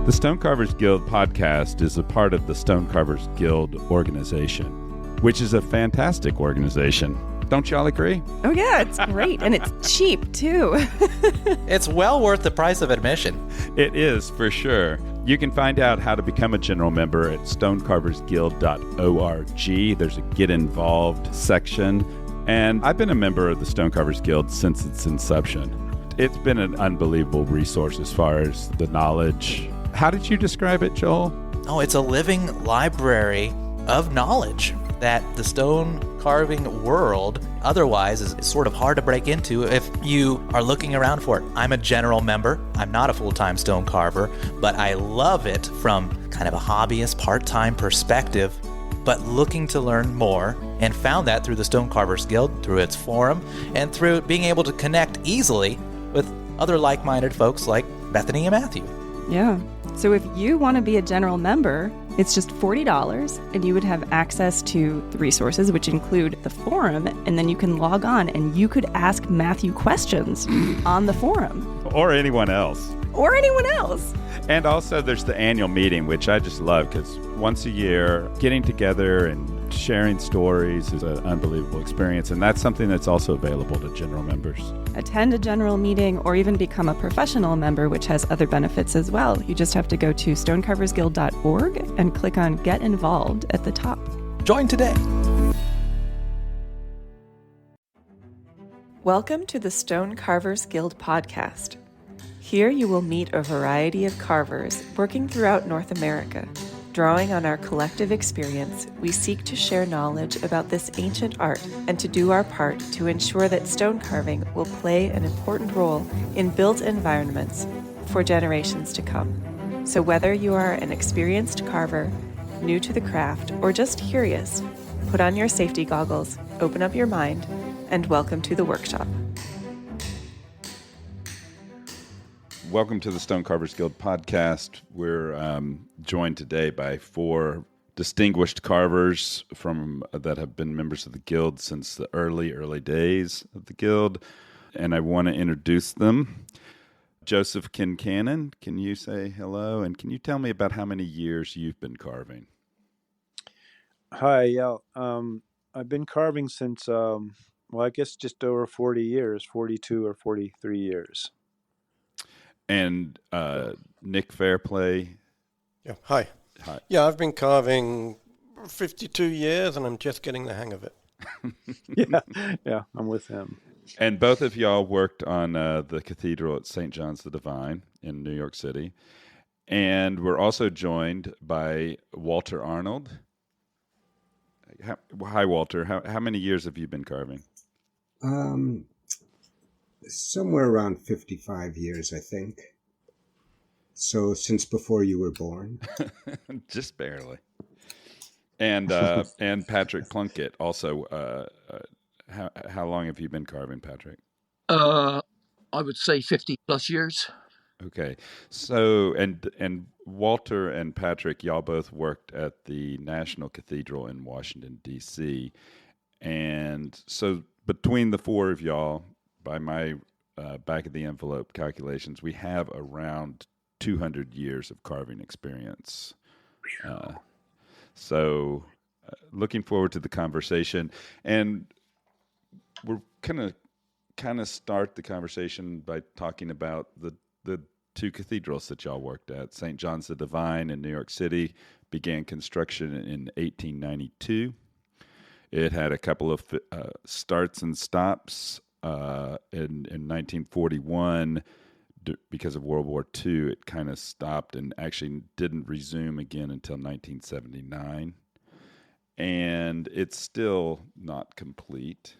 The Stonecarvers Guild podcast is a part of the Stonecarvers Guild organization, which is a fantastic organization. Don't y'all agree? Oh, yeah, it's great. And it's cheap, too. It's well worth the price of admission. It is, for sure. You can find out how to become a general member at stonecarversguild.org. There's a Get Involved section. And I've been a member of the Stonecarvers Guild since its inception. It's been an unbelievable resource as far as the knowledge. How did you describe it, Joel? Oh, it's a living library of knowledge that the stone carving world otherwise is sort of hard to break into if you are looking around for it. I'm a general member. I'm not a full-time stone carver, but I love it from kind of a hobbyist, part-time perspective, but looking to learn more, and found that through the Stone Carvers Guild, through its forum, and through being able to connect easily with other like-minded folks like Bethany and Matthew. Yeah. So if you want to be a general member, it's just $40, and you would have access to the resources, which include the forum, and then you can log on and you could ask Matthew questions on the forum. Or anyone else. Or anyone else. And also there's the annual meeting, which I just love because once a year, getting together and sharing stories is an unbelievable experience. And that's something that's also available to general members. Attend a general meeting or even become a professional member, which has other benefits as well. You just have to go to stonecarversguild.org and click on Get Involved at the top. Join today. Welcome to the Stone Carvers Guild podcast. Here you will meet a variety of carvers working throughout North America. Drawing on our collective experience, we seek to share knowledge about this ancient art and to do our part to ensure that stone carving will play an important role in built environments for generations to come. So whether you are an experienced carver, new to the craft, or just curious, put on your safety goggles, open up your mind, and welcome to the workshop. Welcome to the Stone Carvers Guild podcast. We're joined today by four distinguished carvers that have been members of the Guild since the early days of the Guild, and I want to introduce them. Joseph Kincannon, can you say hello? And can you tell me about how many years you've been carving? Hi, yeah. I've been carving since, I guess just over 40 years, 42 or 43 years. And Nick Fairplay. Yeah, hi. Hi. Yeah, I've been carving 52 years, and I'm just getting the hang of it. Yeah, I'm with him. And both of y'all worked on the Cathedral at St. John's the Divine in New York City. And we're also joined by Walter Arnold. Hi, Walter. How many years have you been carving? Somewhere around 55 years, I think. So since before you were born. Just barely. And Patrick Plunkett also. How long have you been carving, Patrick? I would say 50 plus years. Okay. So, and Walter and Patrick, y'all both worked at the National Cathedral in Washington, D.C. And so between the four of y'all, by my back of the envelope calculations, we have around 200 years of carving experience. So looking forward to the conversation. And we're kind of start the conversation by talking about the two cathedrals that y'all worked at. St. John's the Divine in New York City began construction in 1892. It had a couple of starts and stops. In 1941, because of World War II, it kind of stopped and actually didn't resume again until 1979. And it's still not complete.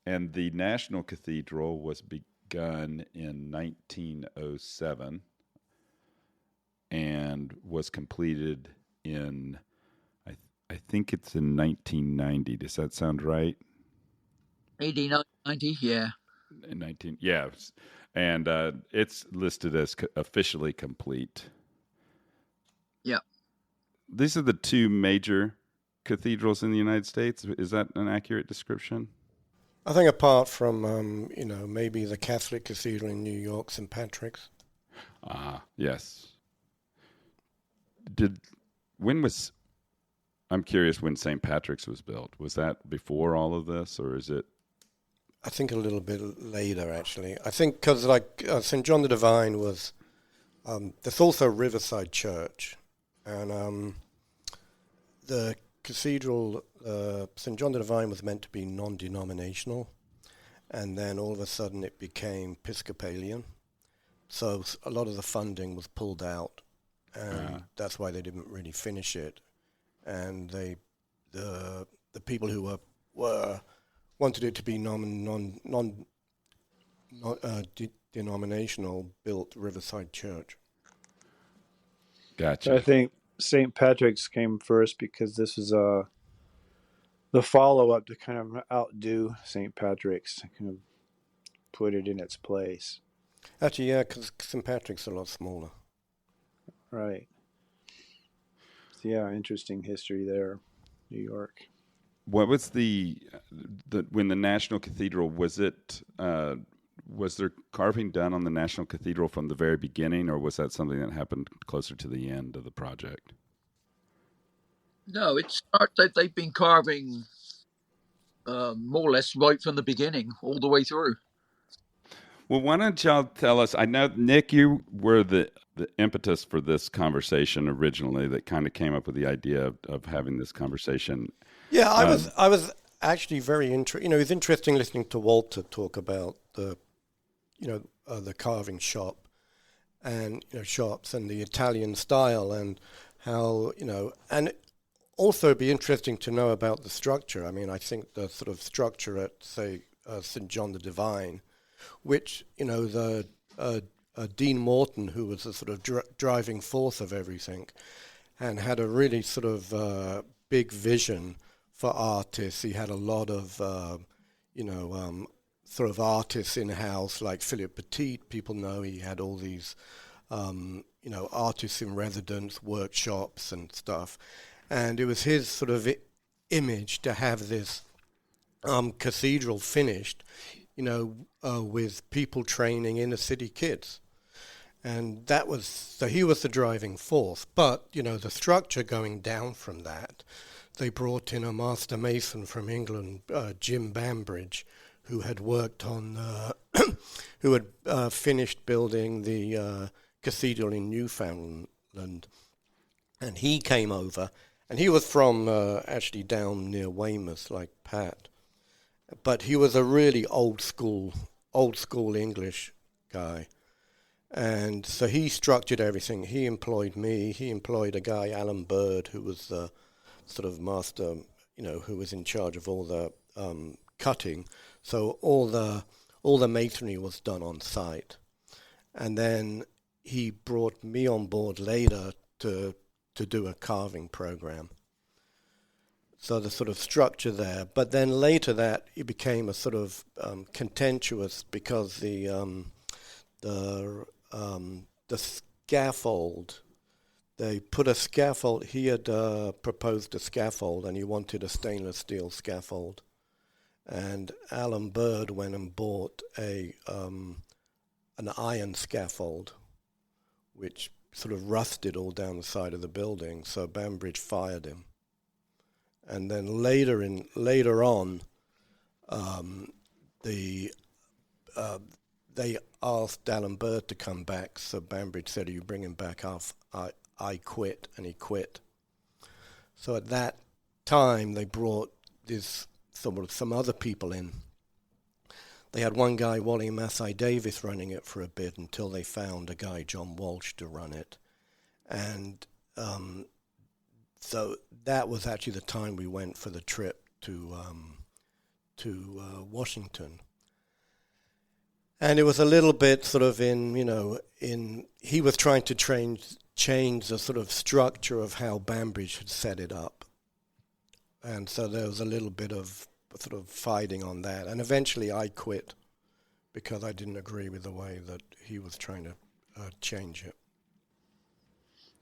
And the National Cathedral was begun in 1907 and was completed in, I think it's in 1990. Does that sound right? 1890, yeah. 19, yeah. And it's listed as officially complete. Yeah. These are the two major cathedrals in the United States. Is that an accurate description? I think apart from, maybe the Catholic Cathedral in New York, St. Patrick's. Yes. did when was I'm curious when St. Patrick's was built. Was that before all of this, or is it? I think a little bit later, actually. I think because St. John the Divine was, there's also Riverside Church, and the cathedral, St. John the Divine was meant to be non-denominational, and then all of a sudden it became Episcopalian. So a lot of the funding was pulled out, and that's why they didn't really finish it. And the people who were wanted it to be denominational, built Riverside Church. Gotcha. I think St. Patrick's came first because this is the follow-up to kind of outdo St. Patrick's, kind of put it in its place. Actually, yeah, because St. Patrick's a lot smaller. Right. So, yeah, interesting history there, New York. What was the when the National Cathedral, was it was there carving done on the National Cathedral from the very beginning, or was that something that happened closer to the end of the project? No, it starts that they've been carving more or less right from the beginning, all the way through. Well, why don't y'all tell us? I know, Nick, you were the impetus for this conversation originally, that kind of came up with the idea of having this conversation. Yeah, I was actually very interested. It's interesting listening to Walter talk about the carving shop and shops and the Italian style, and how and also it'd be interesting to know about the structure. I mean, I think the sort of structure at, say, St. John the Divine, which the Dean Morton, who was the sort of driving force of everything, and had a really sort of big vision for artists. He had a lot of, sort of artists in-house, like Philip Petit. People know he had all these, artists in residence, workshops and stuff. And it was his sort of image to have this cathedral finished, with people training inner city kids. And so he was the driving force. But, the structure going down from that, they brought in a master mason from England, Jim Bambridge, who had worked on, who had finished building the cathedral in Newfoundland. And he came over, and he was from actually down near Weymouth, like Pat. But he was a really old school English guy. And so he structured everything. He employed me. He employed a guy, Alan Bird, who was the sort of master, who was in charge of all the cutting. So all the masonry was done on site. And then he brought me on board later to do a carving program. So the sort of structure there. But then later that it became a sort of contentious, because the scaffold, they put a scaffold. He had proposed a scaffold, and he wanted a stainless steel scaffold. And Alan Bird went and bought an iron scaffold, which sort of rusted all down the side of the building. So Bambridge fired him. And then later on, they asked Alan Bird to come back. So Bambridge said, "You bring him back off. I quit," and he quit. So at that time, they brought some other people in. They had one guy, Wally Massey Davis, running it for a bit until they found a guy, John Walsh, to run it. And so that was actually the time we went for the trip to Washington. And it was a little bit sort of he was trying to change the sort of structure of how Bambridge had set it up. And so there was a little bit of sort of fighting on that. And eventually I quit because I didn't agree with the way that he was trying to change it.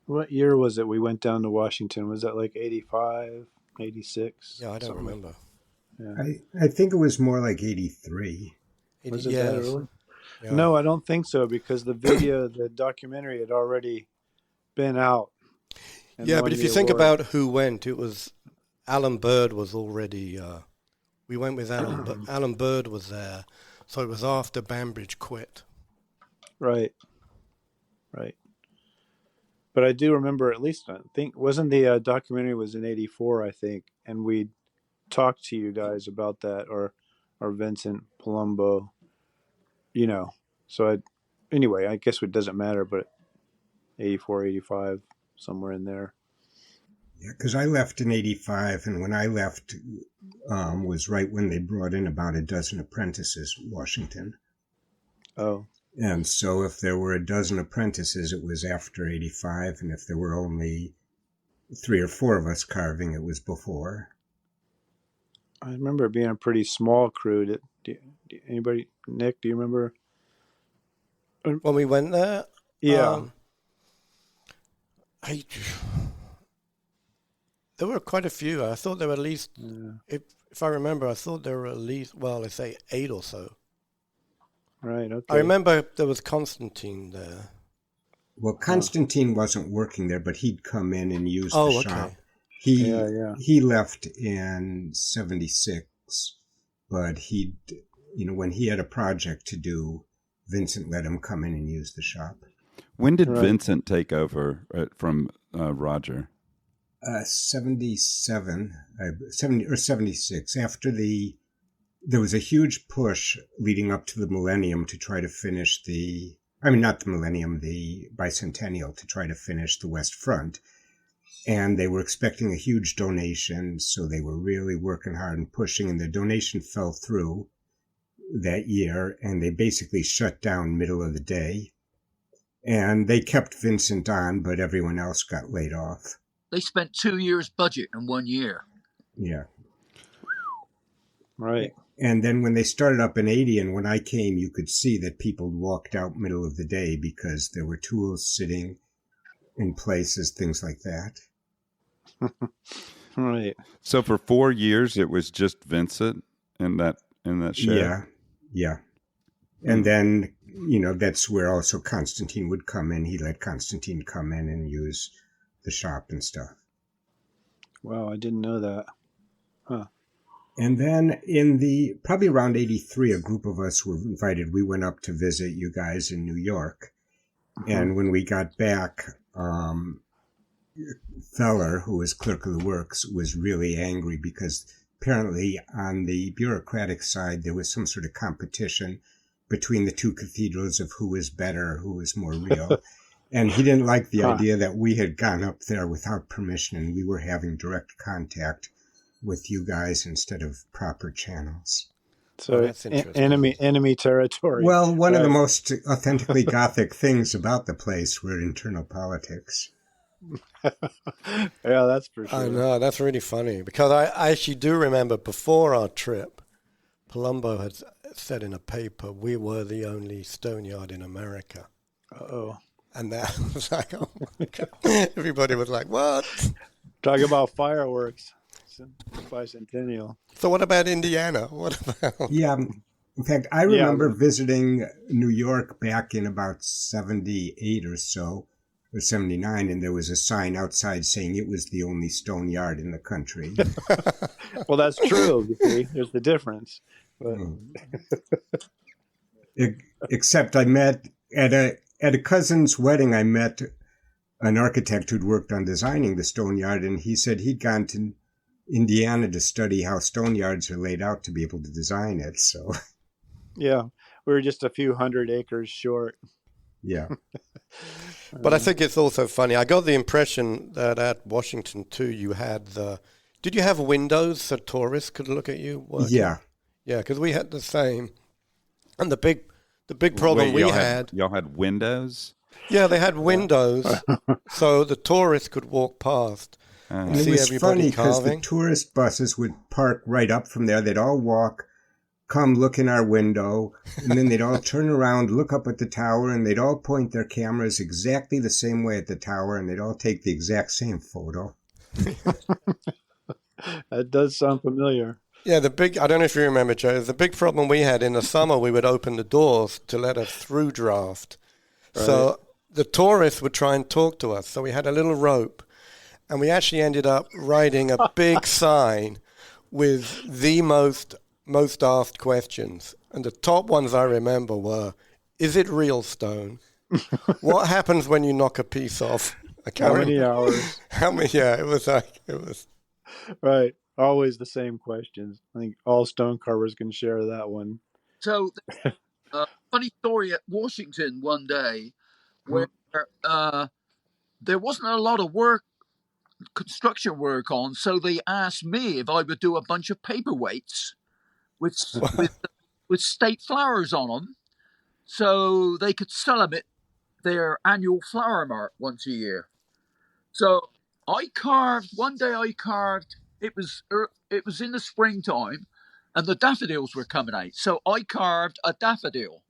What year was it we went down to Washington? Was that like 85, 86? Yeah, I don't remember. Yeah. I think it was more like 83. Was it that early? Yeah. No, I don't think so, because the documentary had already been out. and Yeah, won but if the you think award. about who went, it was Alan Bird was already. We went with Alan, but Alan Bird was there, so it was after Bambridge quit. Right. But I do remember, at least I think, wasn't the documentary was in '84, I think, and we talked to you guys about that, or Vincent Palumbo, So anyway, I guess it doesn't matter, but 84, 85, somewhere in there. Yeah, because I left in '85, and when I left was right when they brought in about a dozen apprentices in Washington. Oh, And so if there were a dozen apprentices, it was after '85, and if there were only 3 or 4 of us carving, it was before. I remember it being a pretty small crew. Anybody, Nick, do you remember? When we went there, Yeah. there were quite a few. I thought there were at least, if I remember, I thought there were at least, well, let's say 8 or so. Right, okay. I remember there was Constantine there. Well, Constantine wasn't working there, but he'd come in and use the shop. He left in '76, but when he had a project to do, Vincent let him come in and use the shop. When did Vincent take over from Roger? 77, 70 or 76. After there was a huge push leading up to the millennium to try to finish not the millennium, the bicentennial, to try to finish the West Front. And they were expecting a huge donation, so they were really working hard and pushing, and the donation fell through that year, and they basically shut down middle of the day. And they kept Vincent on, but everyone else got laid off. They spent 2 years' budget in 1 year. Yeah. Right. And then when they started up in '80, and when I came, you could see that people walked out middle of the day because there were tools sitting in places, things like that. Right. So for 4 years, it was just Vincent in that shed? Yeah. And then, that's where also Constantine would come in. He let Constantine come in and use the shop and stuff. Wow, I didn't know that. Huh. And then probably around '83, a group of us were invited. We went up to visit you guys in New York. Mm-hmm. And when we got back, Feller, who was clerk of the works, was really angry because apparently on the bureaucratic side, there was some sort of competition between the two cathedrals of who was better, who was more real. And he didn't like the idea that we had gone up there without permission and we were having direct contact with you guys instead of proper channels. So that's interesting. enemy territory. Well, one of the most authentically Gothic things about the place were internal politics. Yeah, that's for sure. I know, that's really funny because I actually do remember before our trip, Palumbo had said in a paper, we were the only stone yard in America. Uh-oh. And that was like, oh my God. Everybody was like, what? Talk about fireworks. Bicentennial. So what about Indiana? What about? Yeah. In fact, I remember visiting New York back in about '78 or so, or '79, and there was a sign outside saying it was the only stone yard in the country. Well, that's true. You see, there's the difference. But... Except I met at a cousin's wedding. I met an architect who'd worked on designing the stone yard, and he said he'd gone to Indiana to study how stone yards are laid out to be able to design it. So, yeah, we were just a few 100 acres short. Yeah. But I think it's also funny. I got the impression that at Washington too, you had did you have windows so tourists could look at you working? Yeah. Yeah, because we had the same. And the big problem we had. Y'all had windows? Yeah, they had windows so the tourists could walk past. And it was funny because the tourist buses would park right up from there. They'd all walk, come look in our window, and then they'd all turn around, look up at the tower, and they'd all point their cameras exactly the same way at the tower, and they'd all take the exact same photo. That does sound familiar. Yeah, I don't know if you remember, Joe, the big problem we had in the summer, we would open the doors to let a through draft. Right. So the tourists would try and talk to us. So we had a little rope. and we actually ended up writing a big sign with the most asked questions. And the top ones I remember were, is it real stone? What happens when you knock a piece off? How many hours? Yeah, it was. Right. Always the same questions. I think all stone carvers can share that one. So, funny story at Washington one day where there wasn't a lot of construction work on, so they asked me if I would do a bunch of paperweights with state flowers on them, so they could sell them at their annual flower mart once a year. So one day I carved. It was in the springtime, and the daffodils were coming out. So I carved a daffodil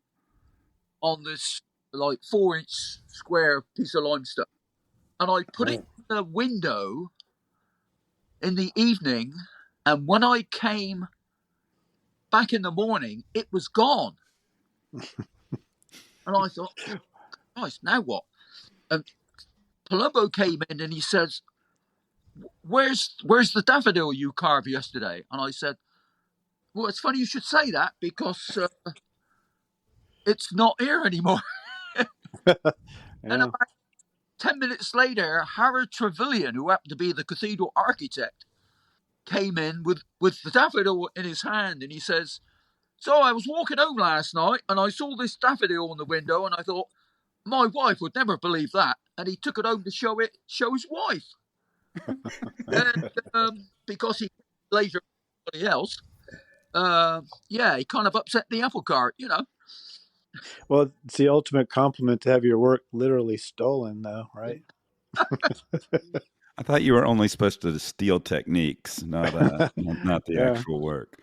on this like 4-inch square piece of limestone, and I put it in the window in the evening. And when I came back in the morning, it was gone. And I thought, nice, now what? And Palumbo came in and he says, where's the daffodil you carved yesterday? And I said, well, it's funny you should say that because it's not here anymore. And about 10 minutes later, Howard Trevelyan, who happened to be the cathedral architect, came in with the daffodil in his hand, and he says, so I was walking home last night and I saw this daffodil on the window, and I thought, my wife would never believe that. And he took it home to show his wife. And because he later somebody else, he kind of upset the apple cart, Well, it's the ultimate compliment to have your work literally stolen, though, right? I thought you were only supposed to steal techniques, not the actual work.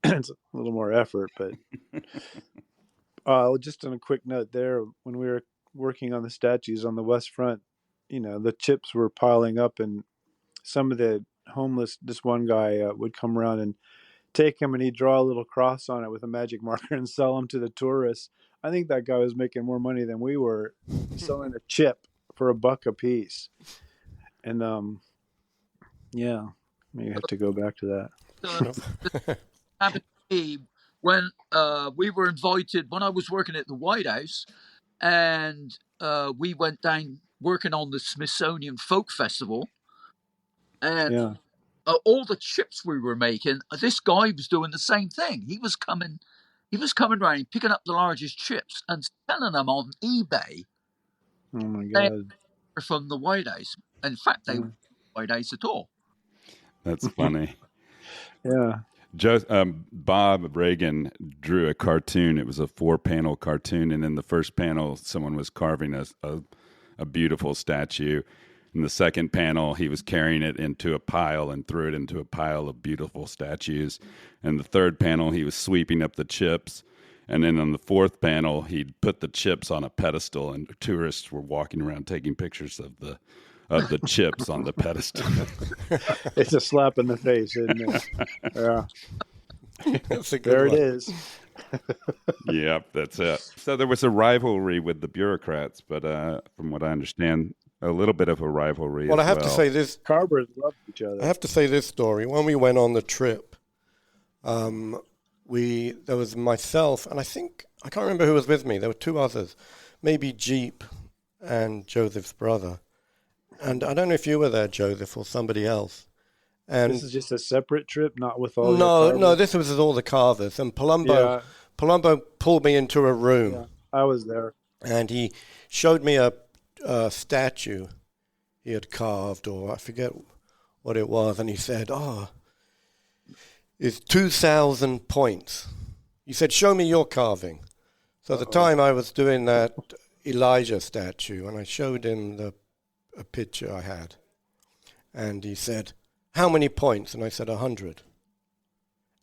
It's a little more effort, but just on a quick note there, when we were working on the statues on the west front, the chips were piling up, and some of the homeless, this one guy would come around and take him, and he'd draw a little cross on it with a magic marker and sell them to the tourists. I think that guy was making more money than we were selling a chip for $1 a piece. And maybe I have to go back to that. Happened to me when we were invited when I was working at the White House, and we went down working on the Smithsonian Folk Festival, and all the chips we were making, this guy was doing the same thing. He was coming around, picking up the largest chips and selling them on eBay. Oh my God! From the White House. In fact, they weren't White House at all. That's funny. Yeah. Bob Reagan drew a cartoon. It was a 4-panel cartoon, and in the first panel, someone was carving a beautiful statue. In the second panel, he was carrying it into a pile and threw it into a pile of beautiful statues. In the third panel, he was sweeping up the chips. And then on the fourth panel, he'd put the chips on a pedestal, and tourists were walking around taking pictures of the chips on the pedestal. It's a slap in the face, isn't it? Yeah. There it is. Yep, that's it. So there was a rivalry with the bureaucrats, but from what I understand, a little bit of a rivalry. Well, I have to say this. Carvers loved each other. I have to say this story. When we went on the trip, there was myself, and I can't remember who was with me. There were 2 others, maybe Jeep and Joseph's brother. And I don't know if you were there, Joseph, or somebody else. And this is just a separate trip, not with all. No, this was with all the Carvers. And Palumbo pulled me into a room. Yeah, I was there, and he showed me a statue he had carved, or I forget what it was. And he said, it's 2,000 points. He said, show me your carving. So at the time I was doing that Elijah statue, and I showed him a picture I had. And he said, how many points? And I said, 100.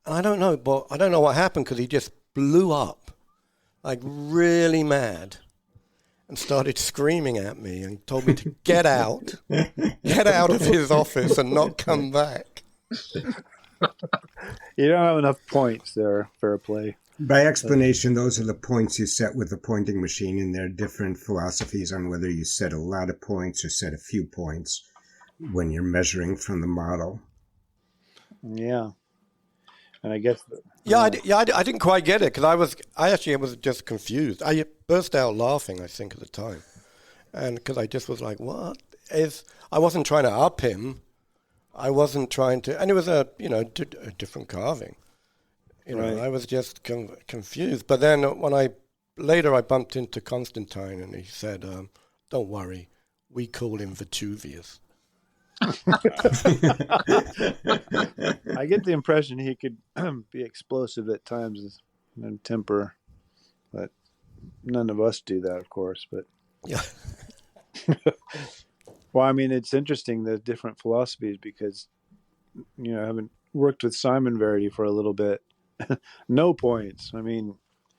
And I don't know what happened, because he just blew up, like really mad, and started screaming at me and told me to get out of his office and not come back. You don't have enough points there, Fairplay. By explanation, those are the points you set with the pointing machine, and there are different philosophies on whether you set a lot of points or set a few points. when you're measuring from the model. Yeah. And I guess I didn't quite get it because I actually was just confused. I burst out laughing, I think, at the time, and because I just was like, "What is?" I wasn't trying to up him. I wasn't trying to, and it was a different carving. Right. I was just confused. But then when I bumped into Constantine, and he said, "Don't worry, we call him Vetuvius." I get the impression he could be explosive at times and temper, but none of us do that, of course. But Yeah. well, I mean, it's interesting the different philosophies because I haven't worked with Simon Verity for a little bit. No points. I mean,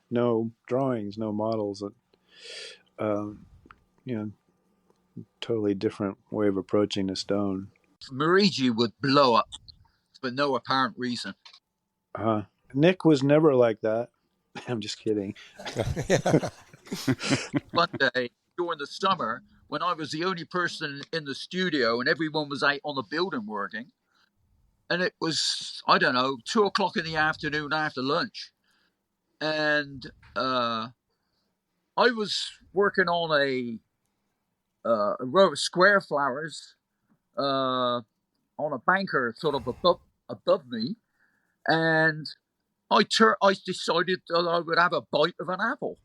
no drawings, no models. Totally different way of approaching the stone. Marigi would blow up for no apparent reason. Nick was never like that. I'm just kidding. One day during the summer, when I was the only person in the studio and everyone was out on the building working, and it was, I don't know, 2:00 in the afternoon after lunch, and I was working on a row of square flowers on a banker sort of above me, and I decided that I would have a bite of an apple.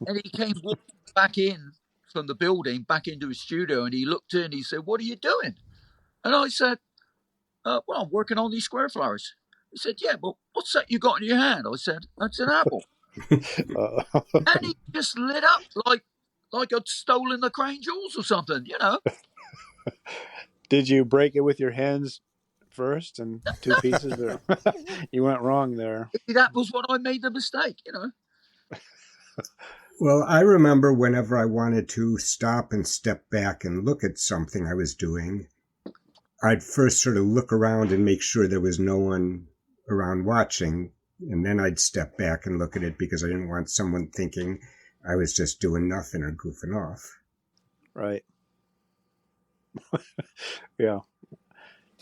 And he came walking back in from the building, back into his studio, and he looked in, he said, "What are you doing?" And I said, "Well, I'm working on these square flowers." He said, "Yeah, but what's that you got in your hand?" I said, "That's an apple." And he just lit up like I'd stolen the crown jewels or something, Did you break it with your hands first in two pieces? Or you went wrong there. That was what I made the mistake, Well, I remember whenever I wanted to stop and step back and look at something I was doing, I'd first sort of look around and make sure there was no one around watching, and then I'd step back and look at it because I didn't want someone thinking I was just doing nothing or goofing off. Right. Yeah.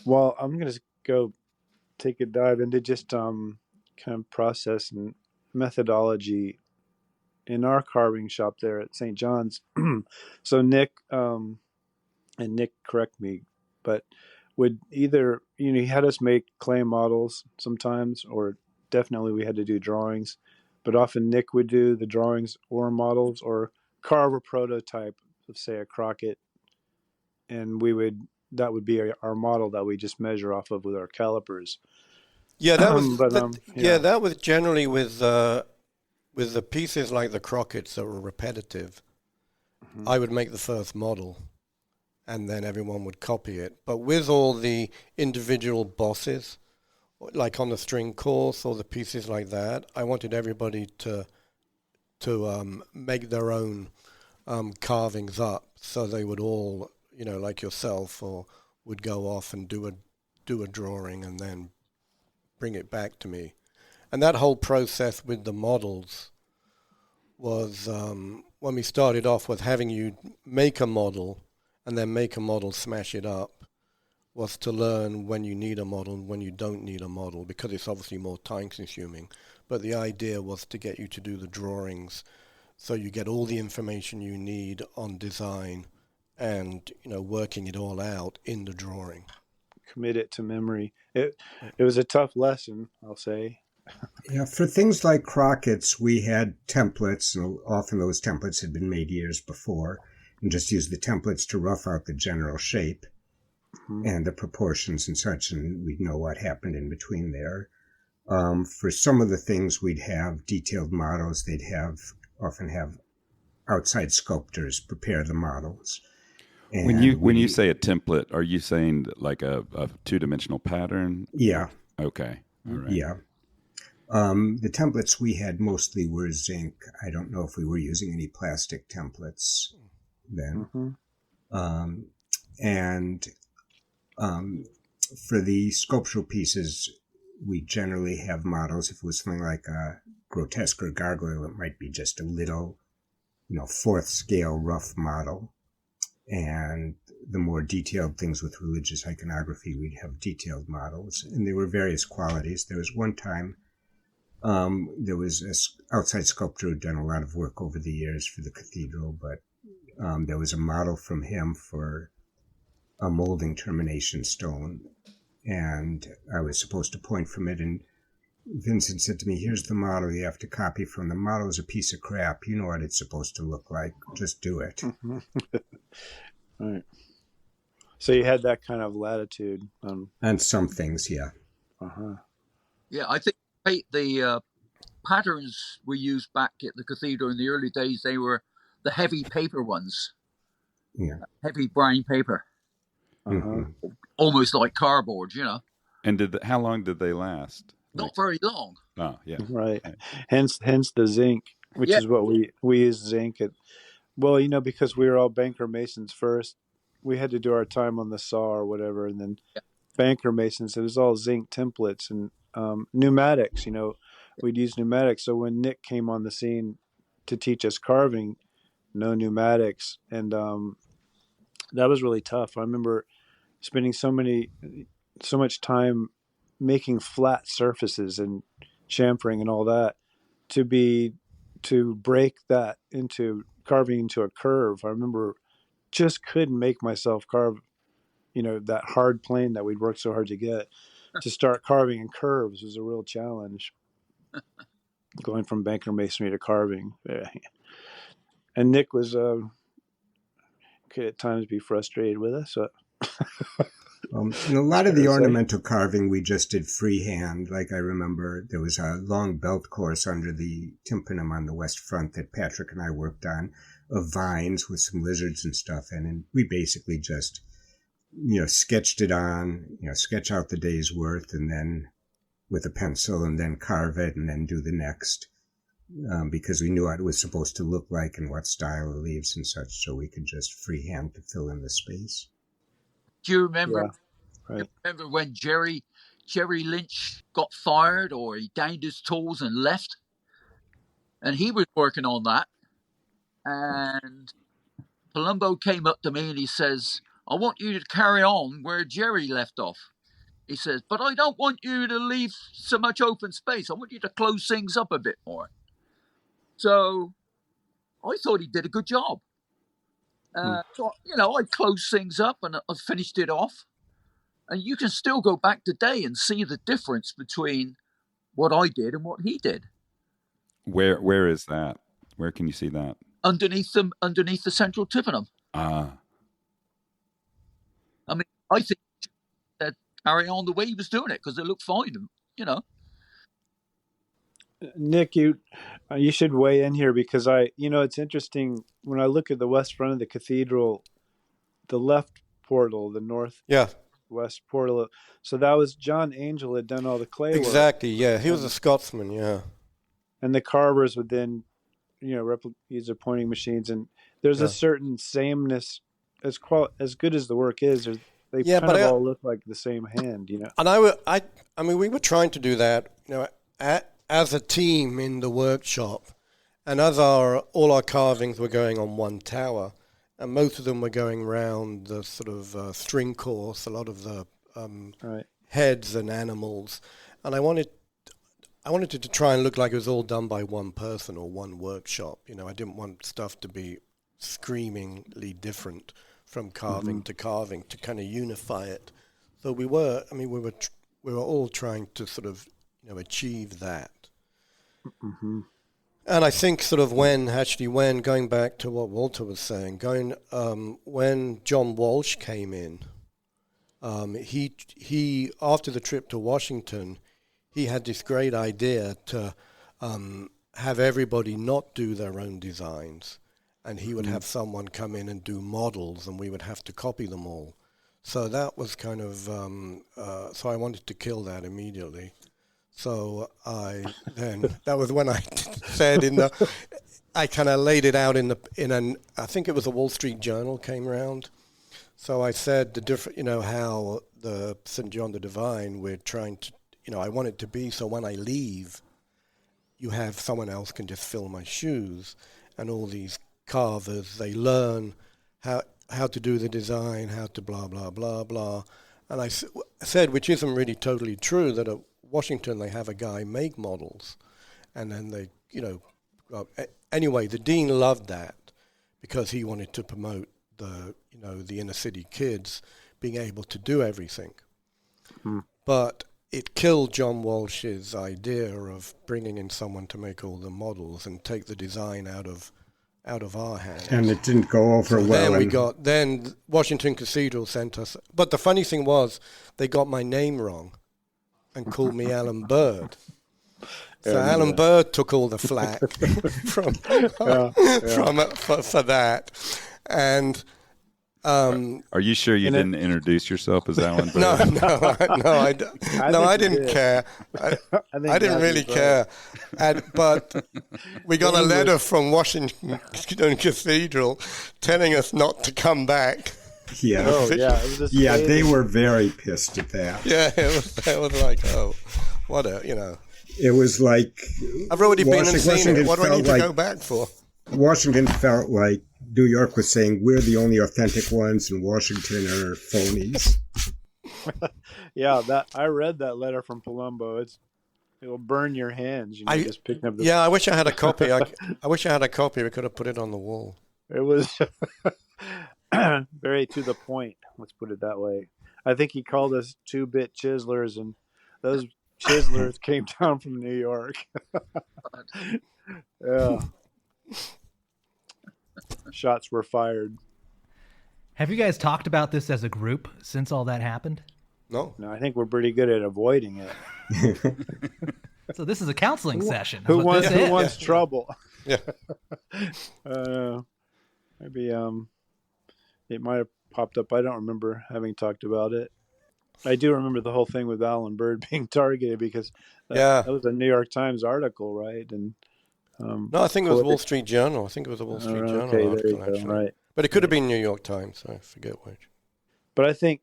Well, I'm going to go take a dive into just kind of process and methodology in our carving shop there at St. John's. So Nick, and Nick, correct me, but would either, he had us make clay models sometimes, or definitely we had to do drawings, but often Nick would do the drawings or models or carve a prototype of, say, a Crockett, and that would be our model that we just measure off of with our calipers. Yeah, that was that was generally with the pieces like the Crockett's that were repetitive. Mm-hmm. I would make the first model, and then everyone would copy it. But with all the individual bosses, like on the string course or the pieces like that, I wanted everybody to make their own carvings up, so they would all, like yourself, or would go off and do a drawing and then bring it back to me. And that whole process with the models was, when we started off with having you make a model and then make a model, smash it up, was to learn when you need a model and when you don't need a model, because it's obviously more time consuming. But the idea was to get you to do the drawings so you get all the information you need on design and, working it all out in the drawing. Commit it to memory. It was a tough lesson, I'll say. Yeah, for things like Crockett's, we had templates, and often those templates had been made years before, and just used the templates to rough out the general shape and the proportions and such, and we'd know what happened in between there. For some of the things, we'd have detailed models. They'd often have outside sculptors prepare the models. And when you say a template, are you saying like a two-dimensional pattern? Yeah. Okay. All right. Yeah. The templates we had mostly were zinc. I don't know if we were using any plastic templates then. Mm-hmm. For the sculptural pieces, we generally have models. If it was something like a grotesque or gargoyle, it might be just a little, fourth scale rough model. and the more detailed things with religious iconography, we'd have detailed models, and there were various qualities. There was one time, there was an outside sculptor who'd done a lot of work over the years for the cathedral, but there was a model from him for a molding termination stone, and I was supposed to point from it, and Vincent said to me, "Here's the model you have to copy from. The model is a piece of crap. You know what it's supposed to look like. Just do it." Right. So you had that kind of latitude. And some things, yeah. Uh-huh. Yeah, I think the patterns we used back at the cathedral in the early days, they were the heavy paper ones. Yeah. Heavy brown paper. Uh-huh. Almost like cardboard, And how long did they last? Not very long. Oh, yeah. Right. Hence the zinc, which is what we use zinc at. Well, because we were all banker masons first, we had to do our time on the saw or whatever, and then banker masons. It was all zinc templates and pneumatics. We'd use pneumatics. So when Nick came on the scene to teach us carving, no pneumatics, and that was really tough. I remember spending so much time making flat surfaces and chamfering and all that to break that into carving into a curve. I remember just couldn't make myself carve, that hard plane that we'd worked so hard to get. To start carving in curves was a real challenge. Going from banker masonry to carving. And Nick was could at times be frustrated with us. A lot of the ornamental carving we just did freehand. Like I remember there was a long belt course under the tympanum on the west front that Patrick and I worked on, of vines with some lizards and stuff in, and we basically just, sketched it on, sketch out the day's worth, and then with a pencil, and then carve it, and then do the next, because we knew what it was supposed to look like and what style of leaves and such, so we could just freehand to fill in the space. Do you remember? Yeah, right. You remember when Jerry Lynch got fired, or he downed his tools and left? And he was working on that. And Palumbo came up to me and he says, "I want you to carry on where Jerry left off." He says, "But I don't want you to leave so much open space. I want you to close things up a bit more." So I thought he did a good job. So, I closed things up and I finished it off. And you can still go back today and see the difference between what I did and what he did. Where is that? Where can you see that? Underneath the central tympanum. Ah. I mean, I think that carry on the way he was doing it because it looked fine, Nick, you should weigh in here because it's interesting when I look at the west front of the cathedral, the left portal, the northwest portal. So that was John Angel had done all the clay work. Exactly. Yeah, he was a Scotsman. Yeah, and the carvers would then, use their pointing machines, and there's a certain sameness as good as the work is. They kind of all look like the same hand, And I mean, we were trying to do that, as a team in the workshop, and as all our carvings were going on one tower, and most of them were going round the sort of string course, a lot of the heads and animals, and I wanted it to try and look like it was all done by one person or one workshop. I didn't want stuff to be screamingly different from carving to carving, to kind of unify it. So we were all trying to sort of achieve that. Mm-hmm. And I think sort of when going back to what Walter was saying, when John Walsh came in, he after the trip to Washington, he had this great idea to have everybody not do their own designs, and he would have someone come in and do models, and we would have to copy them all. So that was kind of so I wanted to kill that immediately. So that was when I said I kind of laid it out I think it was a Wall Street Journal came around. So I said the different, how the St. John the Divine, we're trying to, I want it to be so when I leave, you have someone else can just fill my shoes, and all these carvers, they learn how, how to do the design, how to blah, blah, blah, blah. And I said, which isn't really totally true, that at Washington they have a guy make models. And then they, anyway, the dean loved that because he wanted to promote the inner city kids being able to do everything. But it killed John Walsh's idea of bringing in someone to make all the models and take the design out of our hands. And it didn't go over well. Then Washington Cathedral sent us. But the funny thing was, they got my name wrong and called me Alan Bird. So Alan Bird took all the flack for that. And are you sure you didn't introduce yourself as Alan Bird? I didn't care. I didn't really care. But we got a letter from Washington Cathedral telling us not to come back. Yeah. They were very pissed at that. Yeah, it was like, what a, It was like I've already been and seen it. What do I need to go back for? Washington felt like New York was saying we're the only authentic ones, and Washington are phonies. Yeah, I read that letter from Palumbo. It'll burn your hands. Just picking up. I wish I had a copy. I wish I had a copy. We could have put it on the wall. It was very to the point. Let's put it that way. I think he called us 2-bit chiselers, and those chiselers came down from New York. Yeah. Shots were fired. Have you guys talked about this as a group since all that happened? No, I think we're pretty good at avoiding it. So this is a counseling session. Who wants trouble? Yeah. Maybe it might have popped up. I don't remember having talked about it. I do remember the whole thing with Alan Bird being targeted because that was a New York Times article, right? And no, I think it was Wall Street Journal. I think it was a Wall Street Journal article, actually. Right. But it could have been New York Times, so I forget which. But I think,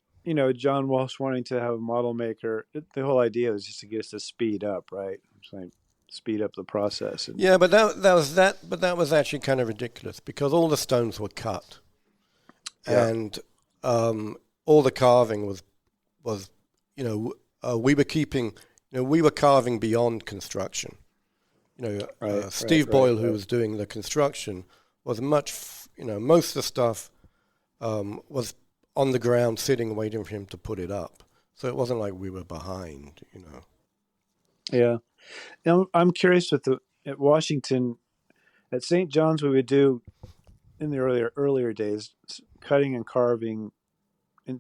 John Walsh wanting to have a model maker, the whole idea was just to get us to speed up, right? It's like speed up the process. Yeah, but that was actually kind of ridiculous because all the stones were cut. Yeah. And all the carving was we were keeping, we were carving beyond construction. Steve Boyle, who was doing the construction, was most of the stuff was on the ground sitting waiting for him to put it up. So it wasn't like we were behind, Yeah. Now, I'm curious at Washington, at St. John's, we would do in the earlier days, cutting and carving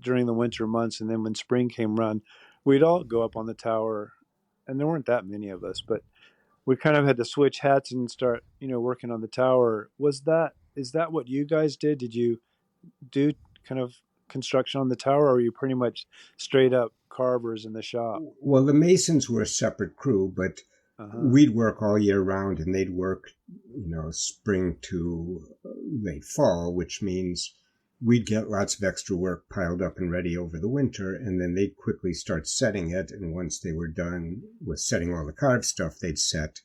during the winter months. And then when spring came around, we'd all go up on the tower, and there weren't that many of us, but we kind of had to switch hats and start, working on the tower. Is that what you guys did? Did you do kind of construction on the tower, or were you pretty much straight up carvers in the shop? Well, the masons were a separate crew, but we'd work all year round, and they'd work, spring to late fall, which means we'd get lots of extra work piled up and ready over the winter, and then they'd quickly start setting it. And once they were done with setting all the carved stuff, they'd set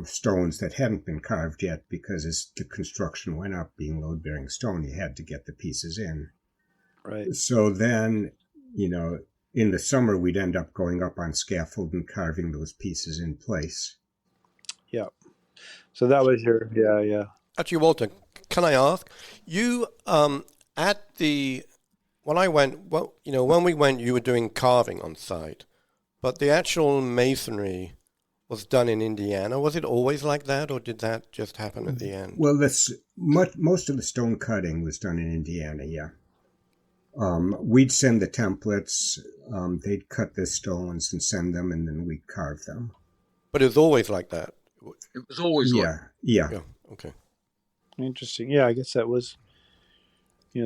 stones that hadn't been carved yet, because as the construction went up, being load-bearing stone, you had to get the pieces in. Right. So then, in the summer, we'd end up going up on scaffold and carving those pieces in place. Yeah. So that was yeah. Actually, Walter, can I ask you when we went, you were doing carving on site, but the actual masonry was done in Indiana. Was it always like that, or did that just happen at the end? Well, most of the stone cutting was done in Indiana. Yeah, we'd send the templates. They'd cut the stones and send them, and then we'd carve them. But it was always like that. It was always yeah. Okay. Interesting. Yeah, I guess that was,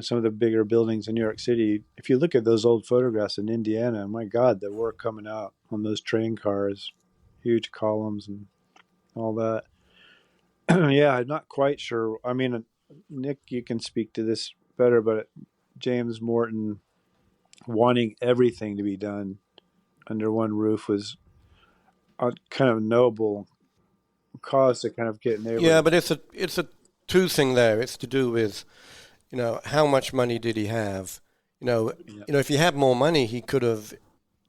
some of the bigger buildings in New York City. If you look at those old photographs in Indiana, my God, the work coming out on those train cars, huge columns and all that. Yeah, I'm not quite sure. I mean, Nick, you can speak to this better, but James Morton wanting everything to be done under one roof was a kind of noble cause to kind of get neighbors. Yeah, but it's a two thing there. It's to do with, how much money did he have? If he had more money, he could have,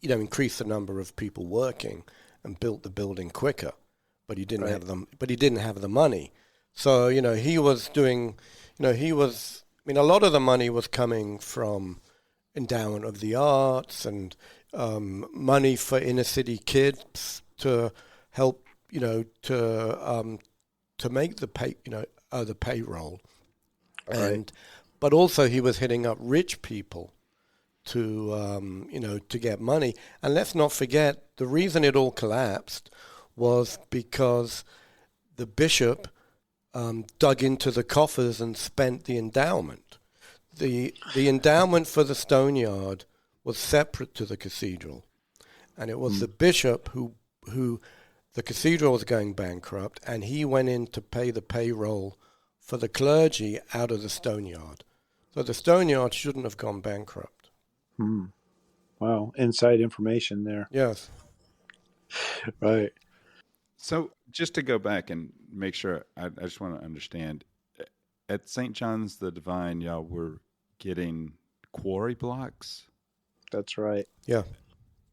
increased the number of people working and built the building quicker. But he didn't have them. But he didn't have the money. So he was doing. A lot of the money was coming from endowment of the arts and money for inner city kids to help, to make the the payroll, and but also he was hitting up rich people to to get money. And let's not forget, the reason it all collapsed was because the bishop dug into the coffers and spent the endowment. The endowment for the stone yard was separate to the cathedral, and it was the bishop who the cathedral was going bankrupt, and he went in to pay the payroll for the clergy out of the stone yard. So the stone yard shouldn't have gone bankrupt. Wow, inside information there. Yes. Right. So just to go back and make sure, I just want to understand, at St. John's the Divine, y'all were getting quarry blocks? That's right. Yeah.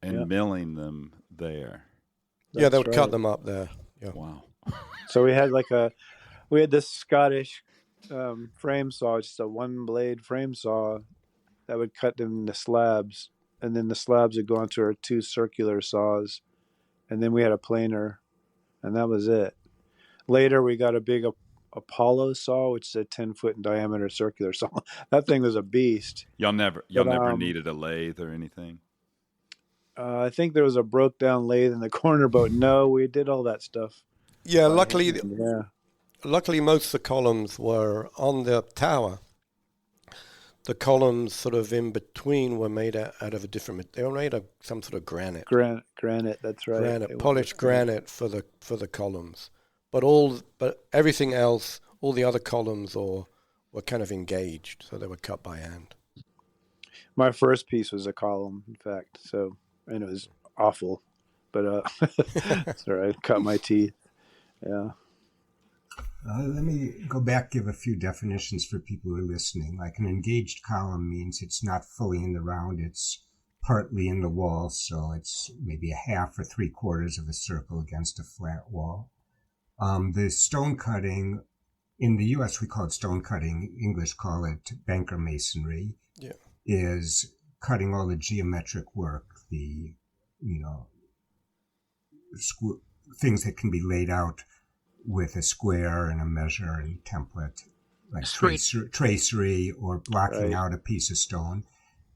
And milling them there. They would cut them up there. Yeah. Wow. So we had this Scottish frame saw, just a one blade frame saw that would cut them into slabs, and then the slabs would go onto our two circular saws, and then we had a planer, and that was it. Later we got a big Apollo saw, which is a 10-foot in diameter circular saw. That thing was a beast. Y'all never needed a lathe or anything? I think there was a broke down lathe in the corner, but no, we did all that stuff. Yeah, luckily most of the columns were on the tower. The columns sort of in between were made out of a different. They were made of some sort of granite. Granite, that's right. Polished granite for the columns. But everything else, all the other columns were kind of engaged, so they were cut by hand. My first piece was a column, in fact. And it was awful, but sorry, I cut my teeth. Yeah. Let me go back, give a few definitions for people who are listening. Like an engaged column means it's not fully in the round, it's partly in the wall, so it's maybe a half or 3/4 of a circle against a flat wall. The stone cutting, in the U.S. we call it stone cutting, English call it banker masonry, is cutting all the geometric work, the, things that can be laid out with a square and a measure and template, like tracery or blocking out a piece of stone.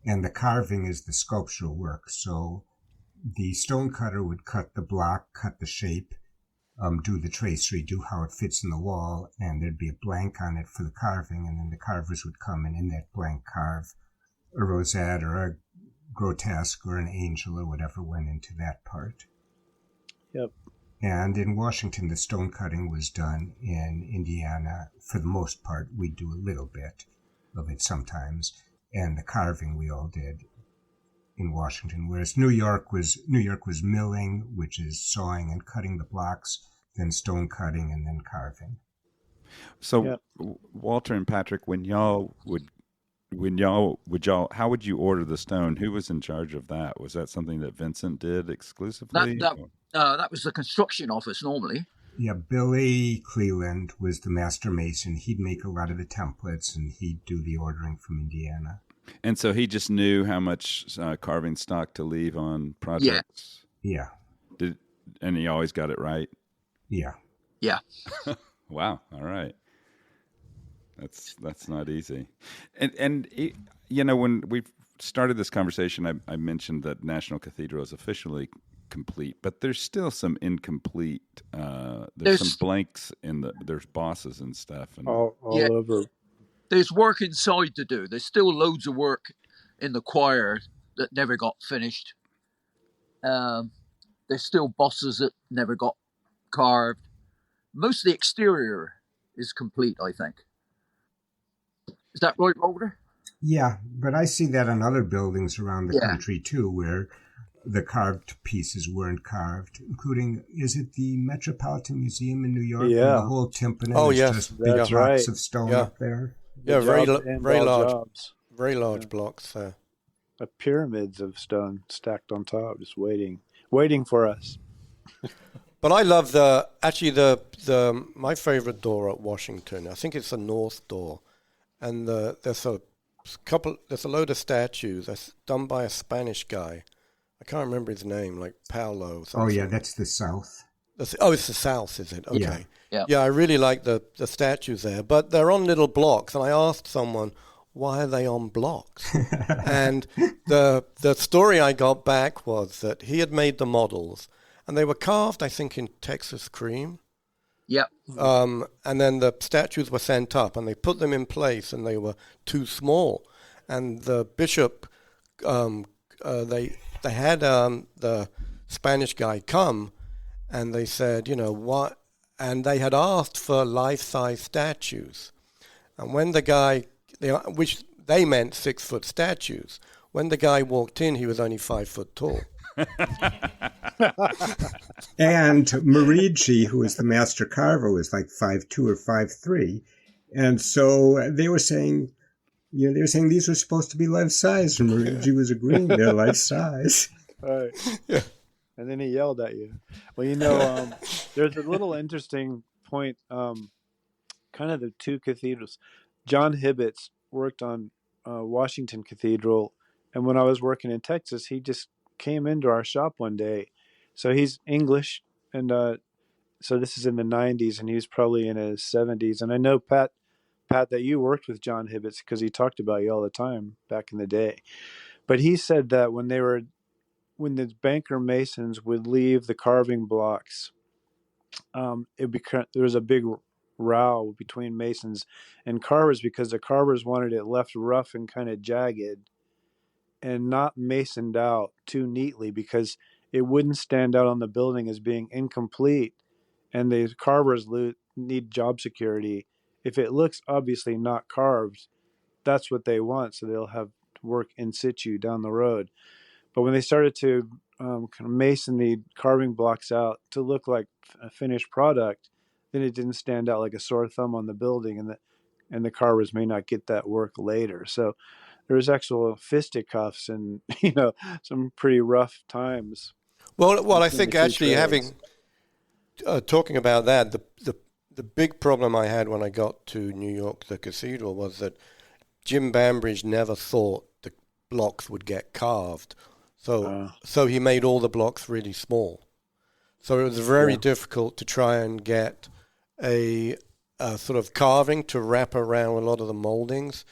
And the carving is the sculptural work. So the stone cutter would cut the block, cut the shape, do the tracery, do how it fits in the wall, and there'd be a blank on it for the carving, and then the carvers would come and in that blank carve a rosette or a grotesque or an angel or whatever went into that part. Yep. And in Washington, the stone cutting was done. In Indiana, for the most part, we do a little bit of it sometimes. And the carving we all did in Washington. Whereas New York was milling, which is sawing and cutting the blocks, then stone cutting, and then carving. So, Walter and Patrick, how would you order the stone? Who was in charge of that? Was that something that Vincent did exclusively? That was the construction office normally. Yeah, Billy Cleland was the master mason. He'd make a lot of the templates, and he'd do the ordering from Indiana. And so he just knew how much carving stock to leave on projects? Yeah. And he always got it right? Yeah. Yeah. Wow. All right. That's not easy. And when we started this conversation, I mentioned that National Cathedral is officially complete, but there's still some incomplete. There's some blanks there's bosses and stuff, and all over. There's work inside to do. There's still loads of work in the choir that never got finished. There's still bosses that never got carved. Most of the exterior is complete, I think. Is that right, Walter? Yeah, but I see that on other buildings around the country too, where the carved pieces weren't carved, including, is it the Metropolitan Museum in New York? Yeah. The whole tympanum is just big blocks of stone up there. Yeah, very large, jobs. very large blocks there. Pyramids of stone stacked on top, just waiting for us. But I love my favorite door at Washington. I think it's the north door, and there's a load of statues that's done by a Spanish guy. I can't remember his name, like Paolo. Something. Oh yeah, that's the south. It's the south, is it? Okay. Yeah. I really like the statues there, but they're on little blocks. And I asked someone, why are they on blocks? And the story I got back was that he had made the models, and they were carved, I think, in Texas cream. Yeah. And then the statues were sent up, and they put them in place, and they were too small. And the bishop, they had the Spanish guy come, and they said, what? And they had asked for life-size statues. And when the guy, which they meant 6-foot statues, when the guy walked in, he was only 5 foot tall. And Merigi, who was the master carver, was like 5'2" or 5'3". And so they were saying, these were supposed to be life-size, and Merigi was agreeing they're life-size. Right. Yeah. And then he yelled at you. Well, there's a little interesting point, kind of the two cathedrals. John Hibbets worked on Washington Cathedral, and when I was working in Texas, he just came into our shop one day. So he's English, and so this is in the 90s, and he was probably in his 70s. And I know, Pat, that you worked with John Hibbets because he talked about you all the time back in the day. But he said that when the banker masons would leave the carving blocks, there was a big row between masons and carvers because the carvers wanted it left rough and kind of jagged and not masoned out too neatly because it wouldn't stand out on the building as being incomplete, and the carvers need job security. If it looks obviously not carved, that's what they want, so they'll have work in situ down the road. But when they started to kind of mason the carving blocks out to look like a finished product, then it didn't stand out like a sore thumb on the building, and the carvers may not get that work later. So there was actual fisticuffs and some pretty rough times. Well, I think actually talking about that, the big problem I had when I got to New York, the cathedral, was that Jim Bambridge never thought the blocks would get carved. So he made all the blocks really small. So it was very difficult to try and get a sort of carving to wrap around a lot of the moldings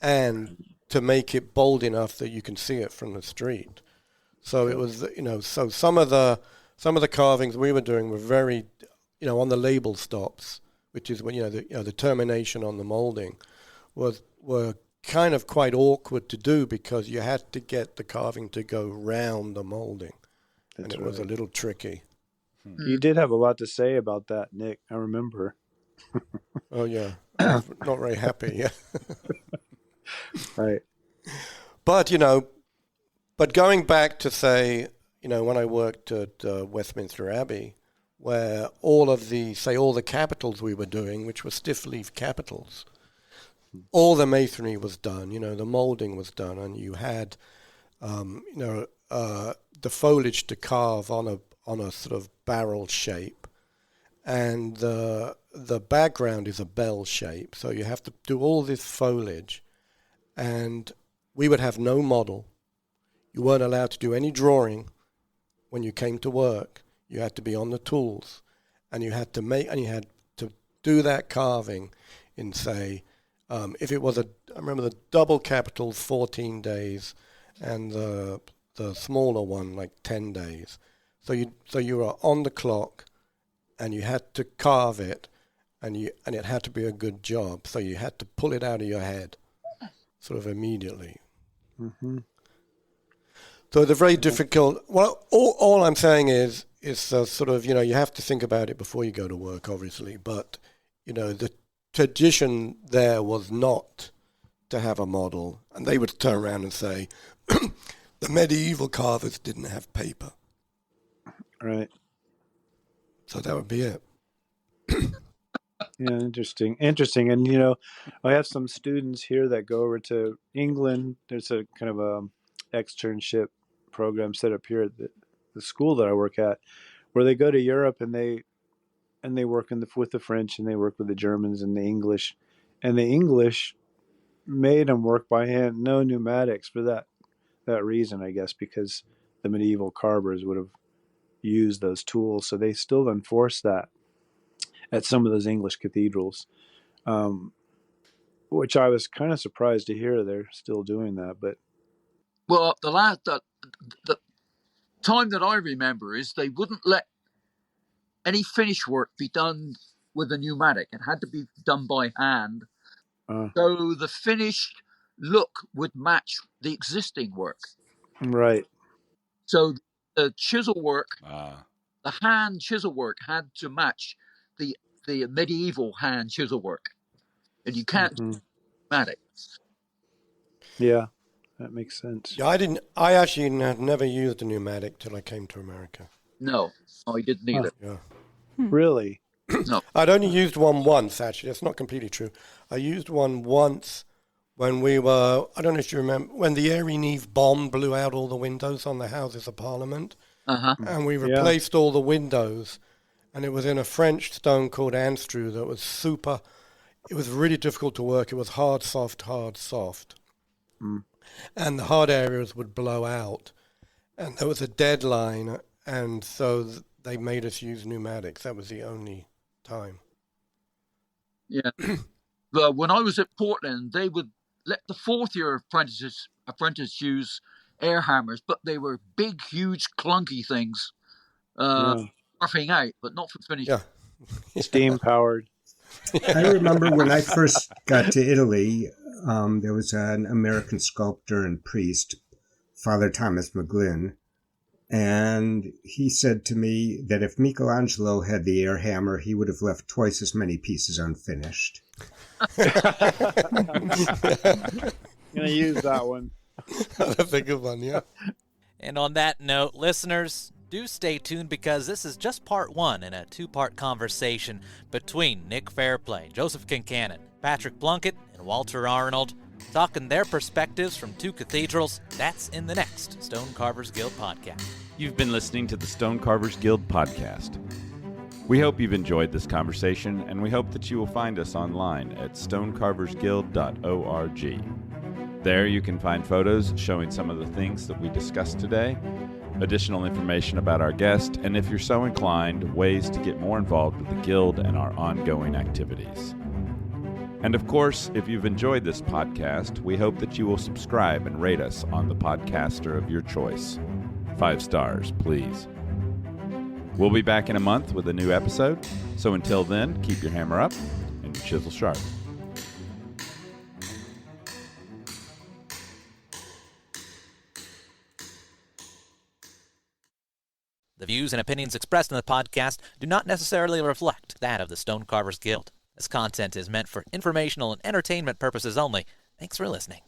and to make it bold enough that you can see it from the street. So it was, so some of the carvings we were doing were very, on the label stops, which is when, the termination on the molding were kind of quite awkward to do because you had to get the carving to go round the molding. And it was a little tricky. You did have a lot to say about that, Nick. I remember. Oh, yeah. I was not very happy, yeah. Right. But, but going back to, say, when I worked at Westminster Abbey, where all the capitals we were doing, which were stiff leaf capitals, all the masonry was done, the molding was done, and you had, the foliage to carve on a sort of barrel shape, and the background is a bell shape, so you have to do all this foliage, and we would have no model. You weren't allowed to do any drawing when you came to work. You had to be on the tools, and you had to do that carving in, say, if it was I remember the double capital 14 days, and the smaller one like 10 days. So you were on the clock, and you had to carve it, and it had to be a good job. So you had to pull it out of your head, sort of immediately. Mm-hmm. So the very difficult. Well, all I'm saying is sort of, you have to think about it before you go to work, obviously. But the tradition there was not to have a model, and they would turn around and say the medieval carvers didn't have paper. Right. So that would be it. Yeah, interesting. And I have some students here that go over to England. There's a kind of a externship program set up here at the school that I work at, where they go to Europe and they work with the French, and they work with the Germans and the English, and the English made them work by hand, no pneumatics for that reason, I guess, because the medieval carvers would have used those tools. So they still enforce that at some of those English cathedrals, which I was kind of surprised to hear they're still doing that. But Well, the time that I remember is they wouldn't let any finish work be done with a pneumatic. It had to be done by hand. So the finished look would match the existing work. Right. So the chisel work, the hand chisel work had to match the medieval hand chisel work. And you can't do pneumatic. Yeah, that makes sense. Yeah, I actually had never used a pneumatic till I came to America. No, I didn't either. Yeah. Really? No. I'd only used one once, actually. That's not completely true. I used one once when we were, I don't know if you remember, when the Aryan Eve bomb blew out all the windows on the Houses of Parliament. And we replaced all the windows. And it was in a French stone called Anstruther that was super, it was really difficult to work. It was hard, soft, hard, soft. And the hard areas would blow out. And there was a deadline, and so they made us use pneumatics. That was the only time. Yeah. But when I was at Portland, they would let the fourth-year apprentice use air hammers, but they were big, huge, clunky things, roughing out, but not for finishing. Yeah. Steam-powered. I remember when I first got to Italy, there was an American sculptor and priest, Father Thomas McGlynn, and he said to me that if Michelangelo had the air hammer, he would have left twice as many pieces unfinished. I'm going to use that one. That's a good one, yeah. And on that note, listeners, do stay tuned because this is just part one in a two-part conversation between Nick Fairplay, Joseph Kincannon, Patrick Plunkett, and Walter Arnold, talking their perspectives from two cathedrals. That's in the next Stone Carvers Guild podcast. You've been listening to the Stone Carvers Guild podcast. We hope you've enjoyed this conversation, and we hope that you will find us online at stonecarversguild.org. There you can find photos showing some of the things that we discussed today, additional information about our guest, and if you're so inclined, ways to get more involved with the Guild and our ongoing activities. And of course, if you've enjoyed this podcast, we hope that you will subscribe and rate us on the podcaster of your choice. 5 stars, please. We'll be back in a month with a new episode, so until then, keep your hammer up and your chisel sharp. The views and opinions expressed in the podcast do not necessarily reflect that of the Stone Carvers Guild. This content is meant for informational and entertainment purposes only. Thanks for listening.